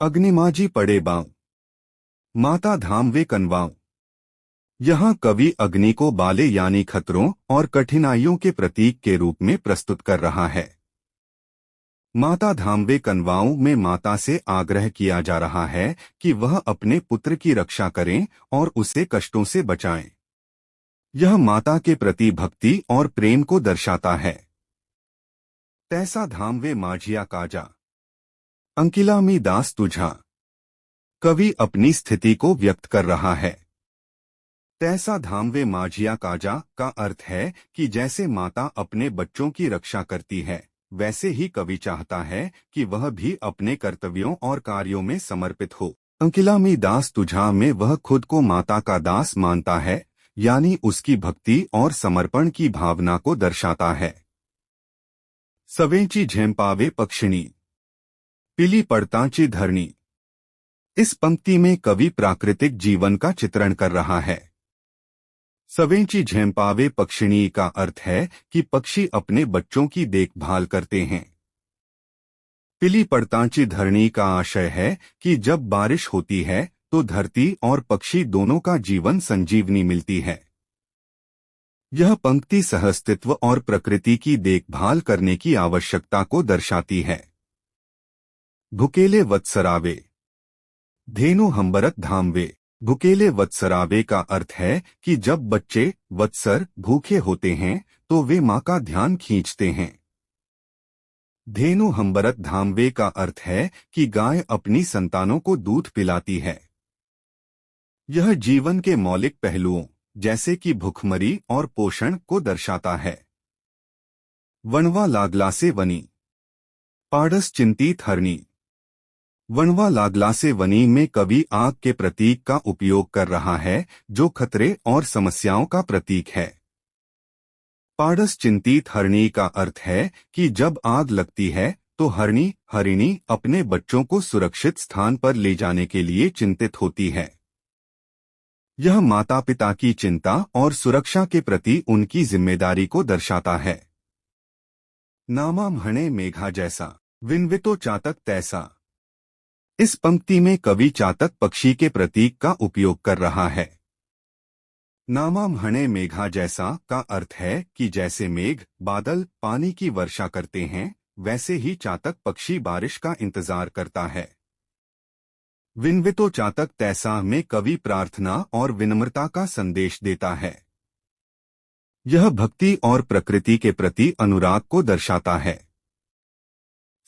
अग्निमाजी पड़े बाँव, माता धाम वे कनवाऊं। यहाँ कवि अग्नि को बाले यानी खतरों और कठिनाइयों के प्रतीक के रूप में प्रस्तुत कर रहा है। माता धाम वे कनवाऊं में माता से आग्रह किया जा रहा है कि वह अपने पुत्र की रक्षा करें और उसे कष्टों से बचाएं। यह माता के प्रति भक्ति और प्रेम को दर्शाता है। तैसा धाम वे माझिया काजा, अंकिलामी दास तुझा। कवि अपनी स्थिति को व्यक्त कर रहा है। तैसा धाम वे माझिया काजा का अर्थ है कि जैसे माता अपने बच्चों की रक्षा करती है, वैसे ही कवि चाहता है कि वह भी अपने कर्तव्यों और कार्यों में समर्पित हो। अंकिलामी दास तुझा में वह खुद को माता का दास मानता है, यानी उसकी भक्ति और समर्पण की भावना को दर्शाता है। सवेंची झेंपावे पक्षिणी, पिली पड़तांची धरणी। इस पंक्ति में कवि प्राकृतिक जीवन का चित्रण कर रहा है। सवेंची झेंपावे पक्षिणी का अर्थ है कि पक्षी अपने बच्चों की देखभाल करते हैं। पिली पड़तांची धरणी का आशय है कि जब बारिश होती है तो धरती और पक्षी दोनों का जीवन संजीवनी मिलती है। यह पंक्ति सहअस्तित्व और प्रकृति की देखभाल करने की आवश्यकता को दर्शाती है। भुकेले वत्सरावे, धेनु हंबरत धामवे। भुकेले वत्सरावे का अर्थ है कि जब बच्चे वत्सर भूखे होते हैं तो वे मां का ध्यान खींचते हैं। धेनु हंबरत धामवे का अर्थ है कि गाय अपनी संतानों को दूध पिलाती है। यह जीवन के मौलिक पहलुओं जैसे कि भुखमरी और पोषण को दर्शाता है। वणवा लागला से वनी, पाड़स चिंतित हरणी। वणवा लागला से वनी में कवि आग के प्रतीक का उपयोग कर रहा है, जो खतरे और समस्याओं का प्रतीक है। पाड़स चिंतित हरणी का अर्थ है कि जब आग लगती है तो हरिणी अपने बच्चों को सुरक्षित स्थान पर ले जाने के लिए चिंतित होती है। यह माता पिता की चिंता और सुरक्षा के प्रति उनकी जिम्मेदारी को दर्शाता है। नामाम हणे मेघा जैसा, विनवितो चातक तैसा। इस पंक्ति में कवि चातक पक्षी के प्रतीक का उपयोग कर रहा है। नामाम हणे मेघा जैसा का अर्थ है कि जैसे मेघ बादल पानी की वर्षा करते हैं, वैसे ही चातक पक्षी बारिश का इंतजार करता है। विनवितो चातक तैसा में कवि प्रार्थना और विनम्रता का संदेश देता है। यह भक्ति और प्रकृति के प्रति अनुराग को दर्शाता है।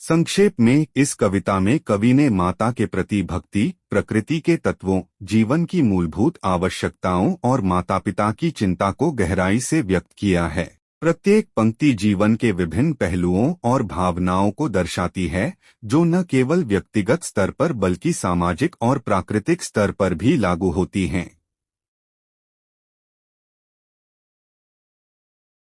संक्षेप में इस कविता में कवि ने माता के प्रति भक्ति, प्रकृति के तत्वों, जीवन की मूलभूत आवश्यकताओं और माता पिता की चिंता को गहराई से व्यक्त किया है। प्रत्येक पंक्ति जीवन के विभिन्न पहलुओं और भावनाओं को दर्शाती है, जो न केवल व्यक्तिगत स्तर पर बल्कि सामाजिक और प्राकृतिक स्तर पर भी लागू होती हैं।